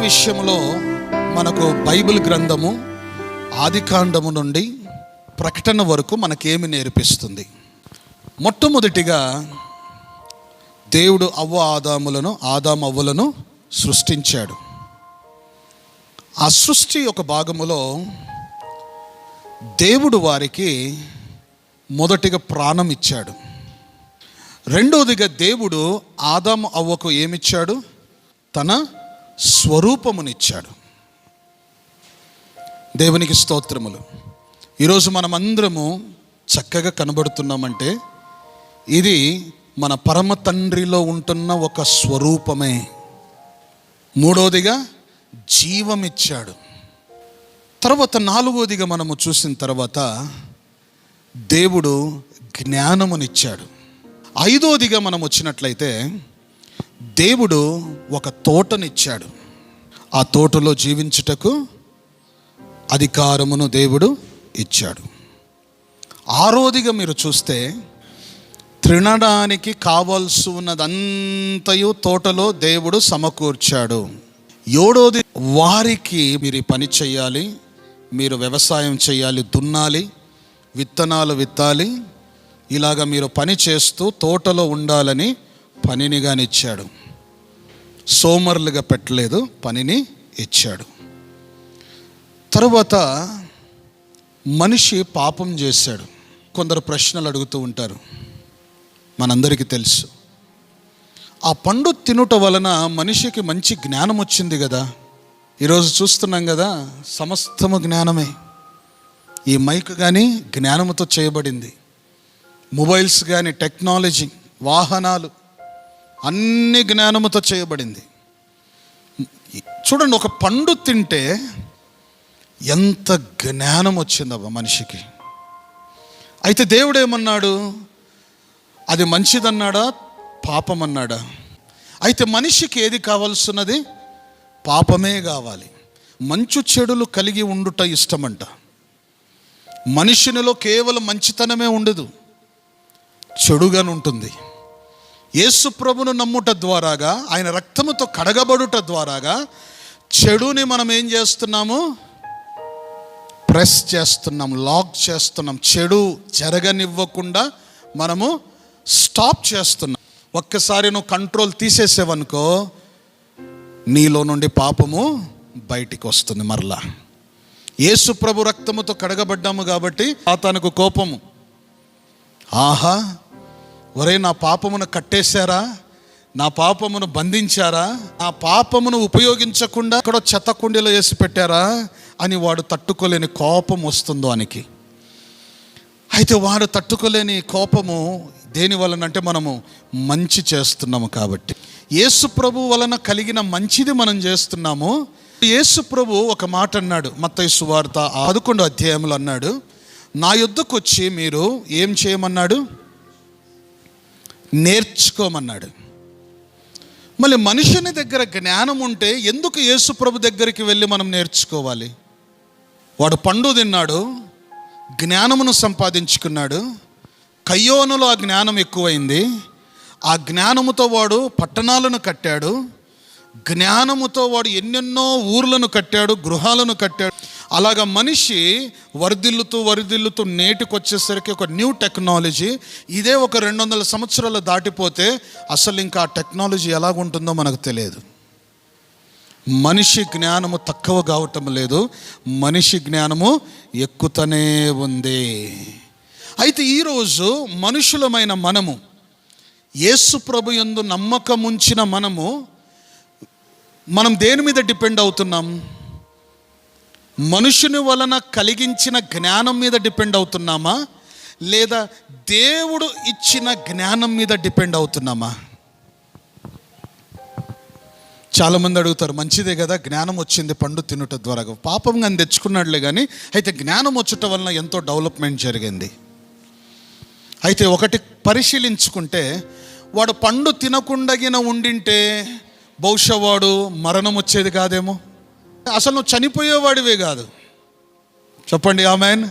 విషయంలో మనకు బైబిల్ గ్రంథము ఆదికాండము నుండి ప్రకటన వరకు మనకేమి నేర్పిస్తుంది? మొట్టమొదటిగా దేవుడు ఆదాము అవ్వలను సృష్టించాడు. ఆ సృష్టి ఒక భాగములో దేవుడు వారికి మొదటిగా ప్రాణం ఇచ్చాడు. రెండవదిగా దేవుడు ఆదాము అవ్వకు ఏమిచ్చాడు? తన స్వరూపమునిచ్చాడు. దేవునికి స్తోత్రములు. ఈరోజు మనమందరము చక్కగా కనబడుతున్నామంటే ఇది మన పరమ తండ్రిలో ఉంటున్న ఒక స్వరూపమే. మూడవదిగా జీవమిచ్చాడు. తర్వాత నాలుగవదిగా మనము చూసిన తర్వాత దేవుడు జ్ఞానమునిచ్చాడు. ఐదవదిగా మనం వచ్చినట్లయితే దేవుడు ఒక తోటనిచ్చాడు. ఆ తోటలో జీవించుటకు అధికారమును దేవుడు ఇచ్చాడు. ఆరోదిగా మీరు చూస్తే తినడానికి కావాల్సి ఉన్నదంతయు తోటలో దేవుడు సమకూర్చాడు. ఏడోది, వారికి మీరు పని చేయాలి, మీరు వ్యవసాయం చేయాలి, దున్నాలి, విత్తనాలు విత్తాలి, ఇలాగ మీరు పని చేస్తూ తోటలో ఉండాలని పనిని కానిచ్చాడు. సోమరులుగా పెట్టలేదు, పనిని ఇచ్చాడు. తరువాత మనిషి పాపం చేశాడు. కొందరు ప్రశ్నలు అడుగుతూ ఉంటారు, మనందరికీ తెలుసు. ఆ పండు తినుట వలన మనిషికి మంచి జ్ఞానం వచ్చింది కదా. ఈరోజు చూస్తున్నాం కదా, సమస్తము జ్ఞానమే. ఈ మైక్ కానీ జ్ఞానముతో చేయబడింది, మొబైల్స్ కానీ, టెక్నాలజీ, వాహనాలు అన్ని జ్ఞానముతో చేయబడింది. చూడండి, ఒక పండు తింటే ఎంత జ్ఞానం వచ్చిందబ్బా మనిషికి. అయితే దేవుడు ఏమన్నాడు? అది మంచిదన్నాడా, పాపం అన్నాడా? అయితే మనిషికి ఏది కావాల్సినది? పాపమే కావాలి. మంచు చెడులు కలిగి ఉండుట ఇష్టమంట. మనిషినిలో కేవలం మంచితనమే ఉండదు, చెడుగాను ఉంటుంది. యేసు ప్రభును నమ్ముట ద్వారాగా, ఆయన రక్తముతో కడగబడుట ద్వారాగా చెడుని మనం ఏం చేస్తున్నాము? ప్రెస్ చేస్తున్నాం, లాక్ చేస్తున్నాం. చెడు జరగనివ్వకుండా మనము స్టాప్ చేస్తున్నాం. ఒక్కసారి నువ్వు కంట్రోల్ తీసేసేవనుకో, నీలో నుండి పాపము బయటికి వస్తుంది మరలా. యేసు ప్రభు రక్తముతో కడగబడ్డాము కాబట్టి సాతానుకు కోపము. ఆహా, ఒరే, నా పాపమును కట్టేశారా, నా పాపమును బంధించారా, నా పాపమును ఉపయోగించకుండా అక్కడ చెత్త కుండీలో వేసి పెట్టారా అని వాడు తట్టుకోలేని కోపం వస్తుందో వానికి. అయితే వాడు తట్టుకోలేని కోపము దేని వలన అంటే మనము మంచి చేస్తున్నాము కాబట్టి. యేసు ప్రభు వలన కలిగిన మంచిది మనం చేస్తున్నాము. యేసు ప్రభు ఒక మాట అన్నాడు, మత్తయి సువార్త 11వ అధ్యాయంలో అన్నాడు, నా యొద్దకు వచ్చి మీరు ఏం చేయమన్నాడు? నేర్చుకోమన్నాడు. మళ్ళీ మనుషుని దగ్గర జ్ఞానం ఉంటే ఎందుకు యేసు ప్రభు దగ్గరికి వెళ్ళి మనం నేర్చుకోవాలి? వాడు పండు తిన్నాడు, జ్ఞానమును సంపాదించుకున్నాడు. కయ్యోనులో ఆ జ్ఞానం ఎక్కువైంది. ఆ జ్ఞానముతో వాడు పట్టణాలను కట్టాడు. జ్ఞానముతో వాడు ఎన్నెన్నో ఊర్లను కట్టాడు, గృహాలను కట్టాడు. అలాగా మనిషి వరిదిల్లుతూ నేటికి వచ్చేసరికి ఒక న్యూ టెక్నాలజీ. ఇదే ఒక 200 సంవత్సరాలు దాటిపోతే అసలు ఇంకా ఆ టెక్నాలజీ ఎలాగుంటుందో మనకు తెలియదు. మనిషి జ్ఞానము తక్కువ కావటం లేదు, మనిషి జ్ఞానము ఎక్కుతూనే ఉంది. అయితే ఈరోజు మనుషులమైన మనము, యేసు ప్రభు యందు నమ్మకం ఉంచిన మనం దేని మీద డిపెండ్ అవుతున్నాం? మనుషుని వలన కలిగించిన జ్ఞానం మీద డిపెండ్ అవుతున్నామా, లేదా దేవుడు ఇచ్చిన జ్ఞానం మీద డిపెండ్ అవుతున్నామా? చాలామంది అడుగుతారు, మంచిదే కదా జ్ఞానం వచ్చింది పండు తినుట ద్వారా, పాపంగా అని తెచ్చుకున్నాడులే కానీ అయితే జ్ఞానం వచ్చుట వలన ఎంతో డెవలప్మెంట్ జరిగింది. అయితే ఒకటి పరిశీలించుకుంటే, వాడు పండు తినకుండగిన ఉండింటే బహుశా వాడు మరణం వచ్చేది కాదేమో, అసలు నువ్వు చనిపోయేవాడివే కాదు. చెప్పండి ఆమెన్.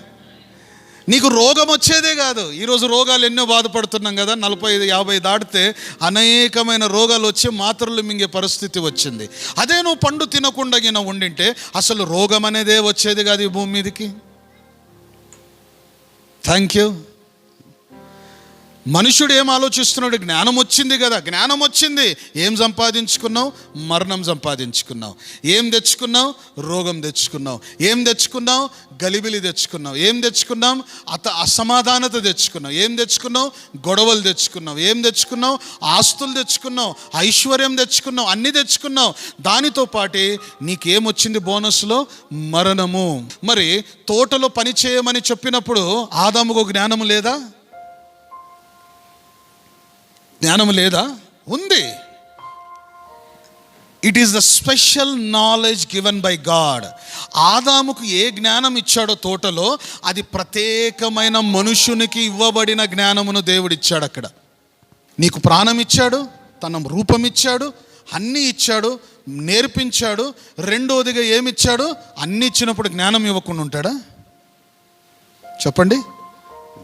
నీకు రోగం వచ్చేదే కాదు. ఈరోజు రోగాలు ఎన్నో బాధపడుతున్నాం కదా. 45-50 దాటితే అనేకమైన రోగాలు వచ్చి మాత్రలు మింగే పరిస్థితి వచ్చింది. అదే నువ్వు పండు తినకుండా గిన ఉండింటే అసలు రోగం అనేదే వచ్చేది కాదు ఈ భూమి మీదకి. Thank you. మనుషుడు ఏం ఆలోచిస్తున్నాడు? జ్ఞానం వచ్చింది కదా, జ్ఞానం వచ్చింది. ఏం సంపాదించుకున్నావు? మరణం సంపాదించుకున్నావు. ఏం తెచ్చుకున్నావు? రోగం తెచ్చుకున్నావు. ఏం తెచ్చుకున్నావు? గలిబిలి తెచ్చుకున్నావు. ఏం తెచ్చుకున్నాం? అసమాధానత తెచ్చుకున్నావు. ఏం తెచ్చుకున్నావు? గొడవలు తెచ్చుకున్నావు. ఏం తెచ్చుకున్నావు? ఆస్తులు తెచ్చుకున్నావు. ఐశ్వర్యం తెచ్చుకున్నావు. అన్నీ తెచ్చుకున్నావు. దానితో పాటు నీకేమొచ్చింది బోనస్లో? మరణము. మరి తోటలో పని చేయమని చెప్పినప్పుడు ఆదాముకు జ్ఞానము లేదా? జ్ఞానం లేదా? ఉంది. It is the special knowledge given by God. ఆదాముకు ఏ జ్ఞానం ఇచ్చాడో తోటలో, అది ప్రత్యేకమైన మనుషునికి ఇవ్వబడిన జ్ఞానమును దేవుడిచ్చాడు. అక్కడ నీకు ప్రాణం ఇచ్చాడు, తన రూపం ఇచ్చాడు, అన్నీ ఇచ్చాడు, నేర్పించాడు. రెండోదిగా ఏమిచ్చాడు? అన్నీ ఇచ్చినప్పుడు జ్ఞానం ఇవ్వకుండా ఉంటాడా? చెప్పండి.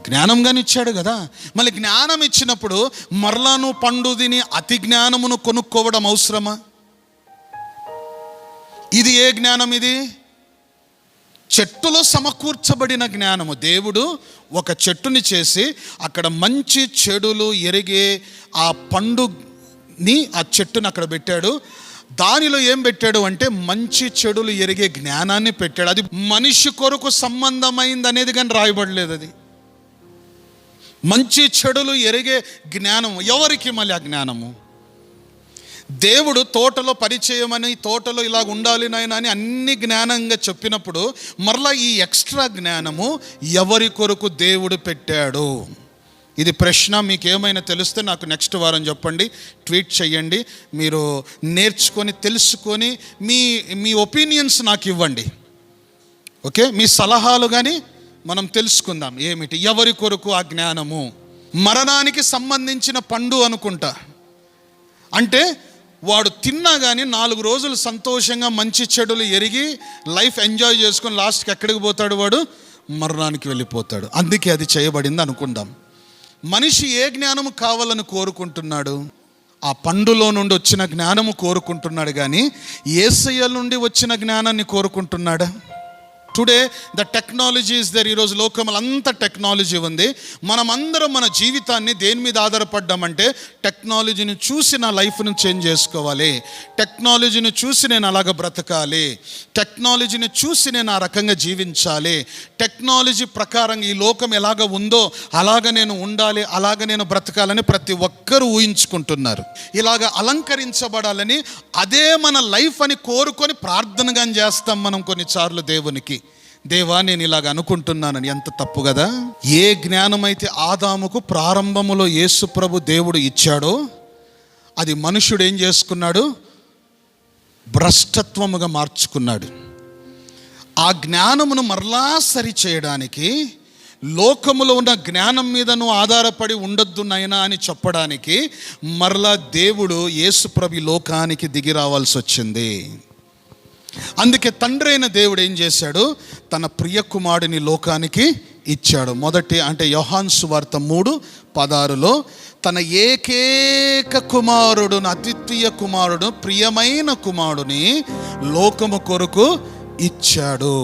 జ్ఞానంగానే ఇచ్చాడు కదా. మళ్ళీ జ్ఞానం ఇచ్చినప్పుడు మరలాను పండు తిని అతి జ్ఞానమును కొనుక్కోవడం అవసరమా? ఇది ఏ జ్ఞానం? ఇది చెట్టులో సమకూర్చబడిన జ్ఞానము. దేవుడు ఒక చెట్టుని చేసి అక్కడ మంచి చెడులు ఎరిగే ఆ పండుని, ఆ చెట్టుని అక్కడ పెట్టాడు. దానిలో ఏం పెట్టాడు అంటే మంచి చెడులు ఎరిగే జ్ఞానాన్ని పెట్టాడు. అది మనిషి కొరకు సంబంధమైంది అనేది కానీ రాయబడలేదు. అది మంచి చెడులు ఎరిగే జ్ఞానం. ఎవరికి మళ్ళీ ఆ జ్ఞానము? దేవుడు తోటలో పరిచయమని, తోటలో ఇలాగ ఉండాలి నాయన అని అన్ని జ్ఞానంగా చెప్పినప్పుడు మరలా ఈ ఎక్స్ట్రా జ్ఞానము ఎవరి కొరకు దేవుడు పెట్టాడు? ఇది ప్రశ్న. మీకు ఏమైనా తెలిస్తే నాకు నెక్స్ట్ వారం చెప్పండి, ట్వీట్ చేయండి. మీరు నేర్చుకొని తెలుసుకొని మీ ఒపీనియన్స్ నాకు ఇవ్వండి. ఓకే, మీ సలహాలు కానీ మనం తెలుసుకుందాం. ఏమిటి, ఎవరి కొరకు ఆ జ్ఞానము? మరణానికి సంబంధించిన పండు అనుకుంటా. అంటే వాడు తిన్నా కానీ 4 రోజులు సంతోషంగా మంచి చెడులు ఎరిగి లైఫ్ ఎంజాయ్ చేసుకొని లాస్ట్కి ఎక్కడికి పోతాడు? వాడు మరణానికి వెళ్ళిపోతాడు. అందుకే అది చేయబడింది అనుకుందాం. మనిషి ఏ జ్ఞానము కావాలని కోరుకుంటున్నాడు? ఆ పండులో నుండి వచ్చిన జ్ఞానము కోరుకుంటున్నాడు కానీ యేసయ్య నుండి వచ్చిన జ్ఞానాన్ని కోరుకుంటున్నాడా? Today the technology is there. ఈరోజు లోకంలో అంత టెక్నాలజీ ఉంది. మనమందరం మన జీవితాన్ని దేని మీద ఆధారపడ్డామంటే టెక్నాలజీని చూసి నా లైఫ్ను చేంజ్ చేసుకోవాలి, టెక్నాలజీని చూసి నేను అలాగ బ్రతకాలి, టెక్నాలజీని చూసి నేను ఆ రకంగా జీవించాలి, టెక్నాలజీ ప్రకారం ఈ లోకం ఎలాగ ఉందో అలాగ నేను ఉండాలి, అలాగ నేను బ్రతకాలని ప్రతి ఒక్కరూ ఊహించుకుంటున్నారు. ఇలాగ అలంకరించబడాలని అదే మన లైఫ్ అని కోరుకొని ప్రార్థనగా చేస్తాం మనం కొన్నిసార్లు దేవునికి. దేవా నేను ఇలాగ అనుకుంటున్నానని. ఎంత తప్పు కదా. ఏ జ్ఞానమైతే ఆదాముకు ప్రారంభములో యేసు ప్రభు దేవుడు ఇచ్చాడో అది మనుషుడు ఏం చేసుకున్నాడు? భ్రష్టత్వముగా మార్చుకున్నాడు. ఆ జ్ఞానమును మరలా సరి చేయడానికి, లోకములో ఉన్న జ్ఞానం మీద నువ్వు ఆధారపడి ఉండొద్దు నైనా అని చెప్పడానికి మరలా దేవుడు యేసు ప్రభు లోకానికి దిగి రావాల్సి వచ్చింది. అందుకే తండ్రి అయిన దేవుడు ఏం చేశాడు? తన ప్రియ కుమారుడిని లోకానికి ఇచ్చాడు. మొదటి అంటే యోహాను సువార్త 3:16లో తన ఏకైక కుమారుడును, అద్వితీయ కుమారుడు, ప్రియమైన కుమారుడిని లోకము కొరకు ఇచ్చాడు.